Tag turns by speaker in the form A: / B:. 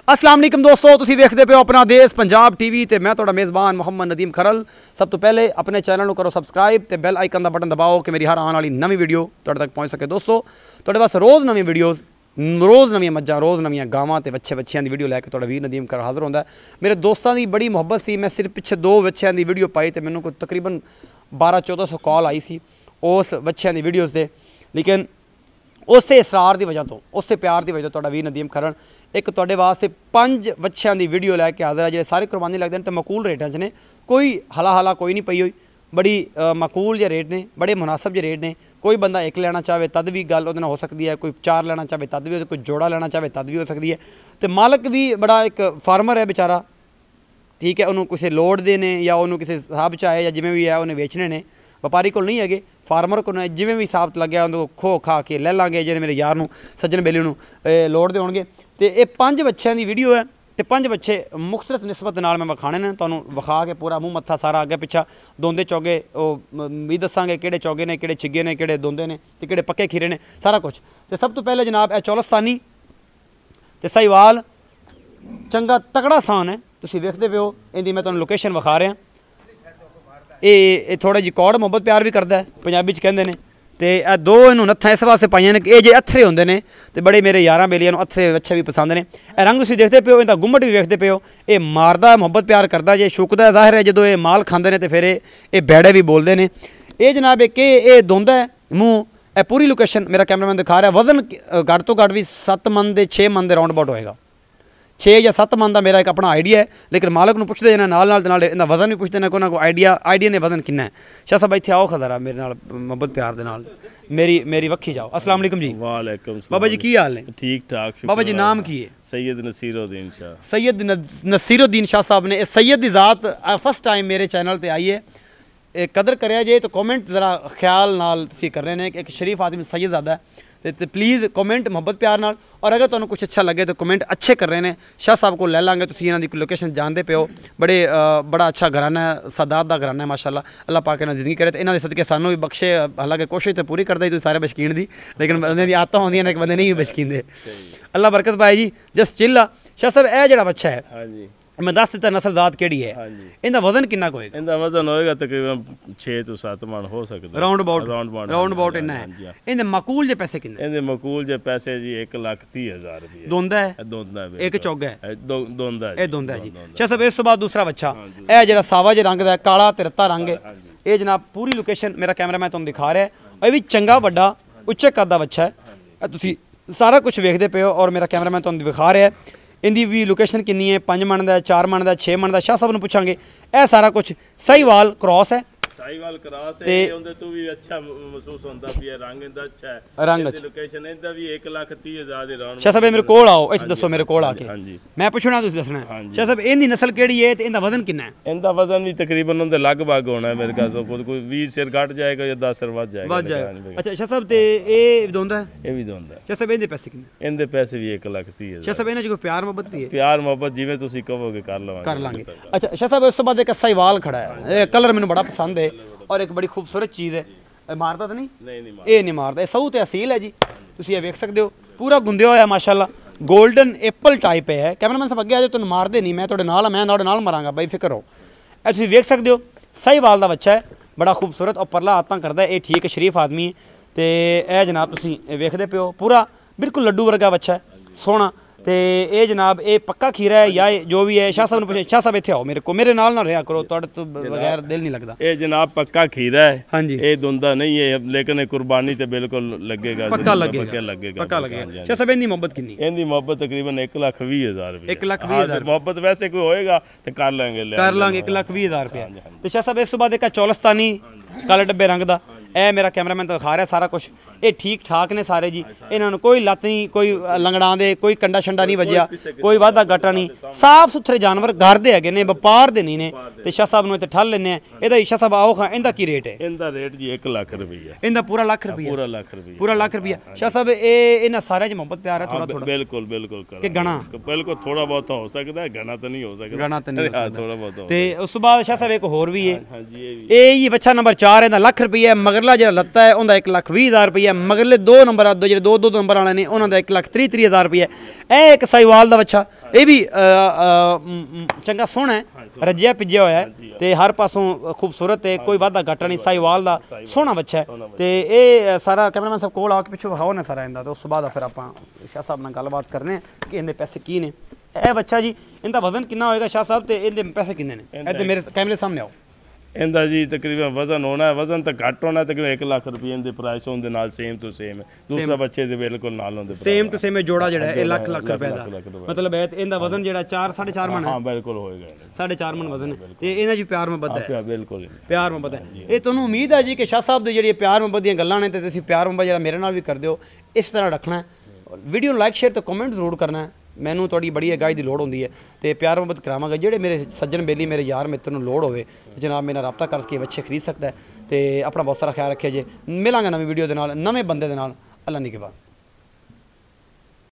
A: अस्सलाम वालेकुम दोस्तों, तुसीं वेखदे पियो अपना देश पंजाब टीवी ते मैं तुहाडा मेज़बान मोहम्मद नदीम खरल। सब तो पहले अपने चैनल करो सबसक्राइब ते बैल आइकन का बटन दबाओ कि मेरी हर आने वाली नवी वीडियो तुहाडे तक पहुँच सके। दोस्तों तुहाडे वास्ते रोज़ नवी वीडियोज़, रोज़ नवी मज्जां, रोज़ नवी गावां ते बच्चियां की वीडियो लैके तुहाडा वीर नदीम खरल हाज़र होंदा है। मेरे दोस्तों की बड़ी मुहब्बत सी, मैं सिर्फ पिछे 2 बच्चियां की वीडियो पाई तो मैनूं कोई तकरीबन 1200-1400 कॉल आई सी उस बच्चियां की वीडियोज़ से, लेकिन उस इसरार की वजह तो, उस प्यार की वजह तुहाडा वीर नदीम खरल एक तुहाडे वास्ते 5 बच्चियां की वीडियो लैके हाज़र है, जिहड़े सारे कुरबानी लगते हैं तो मकूल रेटां च ने, कोई हला कोई नहीं पई हुई, बड़ी मकूल जे रेट ने, बड़े मुनासिब जे रेट ने। कोई बंदा एक लेना चाहे तद भी गल उहदे नाल हो सकती है, कोई 4 लेना चाहे तद भी, कोई जोड़ा लेना चाहे तद भी हो सकती है। तो मालक भी बड़ा एक फार्मर है बेचारा, ठीक है, उन्होंने किसी लोड़ दे ने या उन्होंने किसी हिसाब च आए या जिमें भी है उन्हें बेचने ने, व्यापारी को नहीं है, फार्मर को जिमें भी हिसाब लग्या उन्होंने खो खा के ले लाँगे, जो मेरे यार नूं सज्जन बेली नूं लोड़ दे होणगे। तो ये 5 बच्चों की वीडियो है, तो 5 बच्चे मुख्तलिफ निस्बत नाल मैं विखाने ने, तुहानूं विखा के पूरा मूँह मत्था सारा अगे पिछा दोंदे चौगे भी दसांगे किहड़े चौगे ने, किहड़े छिगे ने, किहड़े दोंदे ने ते किहड़े पक्के खीरे ने, सारा कुछ। तो सब तो पहले जनाब ए चौलस्तानी ते साहिवाल चंगा तगड़ा सान है, तुसीं वेखदे पियो, इहदी मैं तुहानूं लोकेशन विखा रहा। ये थोड़ा जी कौड़ मुहब्बत प्यार भी करता है, पंजाबी च कहंदे ने। तो यह 2 इनू नत्थां इस वास्ते पाइयां ने कि ये जे अथरे होंदे ने तो बड़े मेरे यारां बेलियां नूं अथरे अच्छे भी पसंद ने। रंग तुसीं देखदे पियो, इहदा गुम्मट भी वेखदे पियो, ये मारदा मुहब्बत प्यार करदा जे छुकदा जाहिर है जदों ये माल खांदे ने तो फिर ये बैड़े भी बोलते हैं। ये जनाब एक ये दोंदा है मूँह, यह पूरी लोकेशन मेरा कैमरामैन दिखा रहा है। वजन घट तो घट भी 7 मन के 6 मन के राउंड अबाउट होएगा, 6 या 7 मन का मेरा एक अपना आइडिया है, लेकिन मालक नूं पुछदे ने नाल इहदा वजन भी पुछदे ने कि उन्हां कोल आइडिया ने वजन कितना है। शाह साहब इत्थे आओ खज़रा मेरे नाल मुहब्बत प्यार दे नाल मेरी वक्खी जाओ। अस्सलाम वालेकुम जी।
B: वालेकुम सलाम
A: बाबा जी की हाल ने?
B: ठीक ठाक
A: बाबा जी नाम की है?
B: सैयद नसीरुद्दीन शाह।
A: सैयद नसीरुद्दीन शाह साहब ने, सैयद की ज़ात फर्स्ट टाइम मेरे चैनल पर आई है। कदर करें जे तो कॉमेंट ज़रा ख्याल नाल तुसीं कर रहे हैं कि एक शरीफ आदमी सैयद ज़ादा है, तो प्लीज़ कॉमेंट मुहब्बत प्यार नाल, और अगर तुहानूं कुछ अच्छा लगे तो कॉमेंट अच्छे कर रहे हैं। शाह साहब को ले लांगे, तुसीं इन्हां दी लोकेशन जानते पे हो, बड़ा अच्छा घराना है, सादात दा घराना है माशाअल्लाह। अल्लाह पाक इन्हां दी ज़िंदगी करे तो इन्हां दे सदके सानूं भी बख्शे। हालांकि कोशिश तो पूरी करदा ही तुसीं सारे बशकीन दी, लेकिन बंदे दी आदतां होंदियां ने कि बंदे नहीं बशकींदे। अल्लाह बरकत पाए जी। जस्ट चिल आ शाह साहब, यह जिहड़ा बच्चा है,
B: हाँ जी,
A: मैं दस दिता नस्ल जात केड़ी है, इनका वजन कितना होएगा?
B: इनका वजन होएगा तकरीबन 6 तो 7 मन हो सकता है,
A: राउंड अबाउट इन्ना है। इनके मकूल जे पैसे कितने?
B: इनके मकूल जे पैसे जी 1,30,000 रुपये।
A: दोंदा है?
B: दोंदा है,
A: एक चौगा है,
B: दोंदा है,
A: ये दोंदा है जी। शाह साहब इस तो बाद दूसरा बच्चा यह जिहड़ा सावा जे रंग दा है, काला ते रत्ता रंग है, ये जनाब पूरी लोकेशन मेरा कैमरा मैं तुहानूं दिखा रहा है। ये भी चंगा वड्डा उच्चे कद दा बच्चा है, तुसीं सारा कुछ वेखदे पे हो और मेरा कैमरा मैं तुहानूं दिखा रहा है। इनकी भी लोकेशन कितनी है, 5 मन का, 4 मन का, 6 मन का, शाह साहब नूं पुछांगे। यह सारा कुछ साहिवाल क्रॉस है,
B: साहिवाल क्रॉस है, उहदे तो भी अच्छा महसूस होंदा भी है, रंग इंदा अच्छा है,
A: रंग अच्छा।
B: लोकेशन इंदा भी 1,30,000 दे राउंड।
A: शाह साहब मेरे कोल आओ, इस दसो मेरे कोल आके, मैं पुछना तुसीं दसना है। शाह साहब इनकी नस्ल केड़ी है ते इनदा वजन कितना है?
B: इनदा वजन भी तकरीबन उनदे लगभग होना है मेरे ख्याल से, कोई 20 सिर घट जाएगा या 10 सिर बढ़ जाएगा।
A: अच्छा शाह साहब, ते ये दोंदा है?
B: ये भी दोंदा है।
A: शाह साहब इनके पैसे कितने?
B: इनदे पैसे भी 1,30,000।
A: शाह साहब इन्हां च कोई प्यार मोहब्बत भी है?
B: प्यार मोहब्बत जिवें तुसीं कहोगे कर
A: लांगे। अच्छा शाह साहब, उस तो बाद एक साहिवाल खड़ा है, कलर मैनूं बड़ा पसंद है और एक बड़ी खूबसूरत चीज़ है। मारता तो नहीं? ये नहीं मारता, ये सऊ ते असील है जी, तुसीं ये वेख सकते हो, पूरा गुंदिया होया माशाअल्लाह, गोल्डन एप्पल टाइप है। कैमरामैन साहब अगे आ जाओ, तुहानूं मारदे नहीं, मैं तुहाडे नाल, मैं तुहाडे नाल मारांगा, बेफिक्र हो। ये तुसीं वेख सकते हो, साहिवाल दा बच्चा है, बड़ा खूबसूरत और परला आदतां करदा है, ये ठीक है, शरीफ आदमी है। तो यह जनाब तुसीं वेखदे पे हो, पूरा बिल्कुल लड्डू वर्गा बच्चा है, सोहना। तो ये जनाब ये पक्का खीरा है या जो भी है? शाह साहब ने पूछे। शाह साहब इत्थे आओ मेरे नाल ना रहा करो, तुहाडे तो बगैर दिल नहीं लगता।
B: ये जनाब पक्का खीरा है,
A: हाँ जी,
B: ये दोंदा नहीं है, लेकिन कुर्बानी तो बिल्कुल लगेगा,
A: पक्का लगेगा। शाह साहब इनकी मोहब्बत कितनी?
B: इनकी मोहब्बत तकरीबन 1,20,000 रुपये।
A: 1,20,000
B: मोहब्बत वैसे कोई होएगा तो कर लांगे
A: 1,20,000 रुपया। तो शाह साहब इस तो बाद एक चौलस्तानी काले डब्बे रंग का, ए मेरा कैमरामैन तो दिखा रहा है सारा कुछ, ये ठीक ठाक ने सारे जी, इन्होंने कोई लत्त नहीं, कोई लंगड़ा दे, कोई कंडा शंडा नहीं वजया, कोई वाधा घाटा नहीं, साफ सुथरे जानवर घर दे है ने, व्यापार दे नहीं ने। तो शाह साहब नूं इत्थे ठल लेने ये शाह साहब आओ खां, इनका की रेट है?
B: इनका रेट जी 1,00,000 रुपया।
A: इनका पूरा लाख रुपया?
B: पूरा लाख रुपया,
A: पूरा लाख रुपया। शाह साहब ये इन्हां सारे च मोहब्बत प्यार है थोड़ा थोड़ा?
B: बिल्कुल बिल्कुल
A: कि घना?
B: बिल्कुल थोड़ा बहुत हो सकता है, घना तो नहीं हो सकता,
A: घना तो नहीं,
B: थोड़ा बहुत।
A: ते उस तो बाद शाह साहब एक होर भी है, ये बच्चा नंबर 4 है, लाख रुपया, मगर ਮਗਰਲਾ ਜਿਹੜਾ ਲੱਤਾ ਹੈ ਉਹਦਾ 1,20,000 ਰੁਪਈਆ, ਮਗਰਲੇ 2 ਨੰਬਰ ਜਿਹੜੇ ਦੋ ਨੰਬਰ ਵਾਲੇ ਨੇ ਉਹਨਾਂ ਦਾ 1,30,000 ਰੁਪਈਆ। ਇਹ ਇੱਕ ਸਾਈਵਾਲ ਦਾ ਬੱਚਾ, ਇਹ ਵੀ ਚੰਗਾ ਸੋਹਣਾ ਹੈ, ਰੱਜਿਆ ਪਿੱਜਿਆ ਹੋਇਆ ਹੈ ਤੇ ਹਰ ਪਾਸੋਂ ਖੂਬਸੂਰਤ ਹੈ, ਕੋਈ ਵਾਧਾ ਘਾਟਾ ਨਹੀਂ, ਸਾਈਵਾਲ ਦਾ ਸੋਹਣਾ ਬੱਚਾ ਹੈ। ਤੇ ਇਹ ਸਾਰਾ ਕੈਮਰਾਮੈਨ ਸਾਹਿਬ ਕੋਲ ਆ ਕੇ ਪਿੱਛੋਂ ਵਿਖਾਓ ਨਾ ਸਾਰਾ ਇਹਦਾ, ਤੇ ਉਸ ਤੋਂ ਬਾਅਦ ਫਿਰ ਆਪਾਂ ਸ਼ਾਹ ਸਾਹਿਬ ਨਾਲ ਗੱਲਬਾਤ ਕਰਨੇ ਕਿ ਇਹਦੇ ਪੈਸੇ ਕੀ ਨੇ। ਇਹ ਬੱਚਾ ਜੀ ਇਹਦਾ ਵਜ਼ਨ ਕਿੰਨਾ ਹੋਏਗਾ ਸ਼ਾਹ ਸਾਹਿਬ, ਤੇ ਇਹਦੇ ਪੈਸੇ ਕਿੰਨੇ ਨੇ? ਇਹਦੇ ਮੇਰੇ ਕੈਮਰੇ ਸਾਹਮਣੇ ਆਓ।
B: ਇਹਦਾ ਜੀ ਤਕਰੀਬਨ ਵਜ਼ਨ ਹੋਣਾ, ਵਜ਼ਨ ਤਾਂ ਘੱਟ ਹੋਣਾ, ਤਕਰੀਬਨ 1 ਲੱਖ ਰੁਪਏ ਇਹਦੇ ਪ੍ਰਾਈਸ ਹੋਣ ਦੇ ਨਾਲ ਸੇਮ ਟੂ ਸੇਮ ਹੈ। ਦੂਸਰਾ ਬੱਚੇ ਦੇ ਬਿਲਕੁਲ ਨਾਲ ਹੁੰਦੇ,
A: ਸੇਮ ਟੂ ਸੇਮ ਜੋੜਾ ਜਿਹੜਾ ਇਹ ਲੱਖ ਰੁਪਏ ਦਾ, ਮਤਲਬ ਇਹਦਾ ਵਜ਼ਨ ਜਿਹੜਾ 4.5 ਮਣ ਹੈ।
B: ਹਾਂ ਬਿਲਕੁਲ ਹੋਏਗਾ,
A: 4.5 ਮਣ ਵਜ਼ਨ ਹੈ ਤੇ ਇਹਨਾਂ ਜੀ ਪਿਆਰ ਮੁਹੱਬਤ ਹੈ।
B: ਬਿਲਕੁਲ
A: ਪਿਆਰ ਮੁਹੱਬਤ ਹੈ। ਇਹ ਤੁਹਾਨੂੰ ਉਮੀਦ ਹੈ ਜੀ ਕਿ ਸ਼ਾਹ ਸਾਹਿਬ ਦੇ ਜਿਹੜੀ ਪਿਆਰ ਮੁਹੱਬਤ ਦੀਆਂ ਗੱਲਾਂ ਨੇ ਤੇ ਤੁਸੀਂ ਪਿਆਰ ਮੁਹੱਬਤ ਜਿਹੜਾ ਮੇਰੇ ਨਾਲ ਵੀ ਕਰਦੇ ਹੋ, ਇਸ ਤਰ੍ਹਾਂ ਰੱਖਣਾ ਹੈ। ਵੀਡੀਓ ਨੂੰ ਲਾਈਕ ਸ਼ੇਅਰ ਤੇ ਕਮੈਂਟ ਜ਼ਰੂਰ ਕਰਨਾ ਹੈ। ਮੈਨੂੰ ਤੁਹਾਡੀ ਬੜੀ ਅਗਾਈ ਦੀ ਲੋੜ ਹੁੰਦੀ ਹੈ ਤੇ ਪਿਆਰ ਮੁਹੱਬਤ ਕਰਾਵਾਂਗਾ। ਜਿਹੜੇ ਮੇਰੇ ਸੱਜਣ ਬੇਲੀ ਮੇਰੇ ਯਾਰ ਮਿੱਤਰ ਨੂੰ ਲੋੜ ਹੋਵੇ ਜਨਾਬ ਮੇਰੇ ਨਾਲ ਰਾਬਤਾ ਕਰਕੇ ਬੱਚੇ ਖਰੀਦ ਸਕਦਾ ਹੈ। ਤੇ ਆਪਣਾ ਬਹੁਤ ਸਾਰਾ ਖਿਆਲ ਰੱਖਿਆ ਜੇ। ਮਿਲਾਂਗੇ ਨਵੀਂ ਵੀਡੀਓ ਦੇ ਨਾਲ, ਨਵੇਂ ਬੰਦੇ ਦੇ ਨਾਲ। ਅੱਲਾ ਨਿਗਹਿਬਾਨ।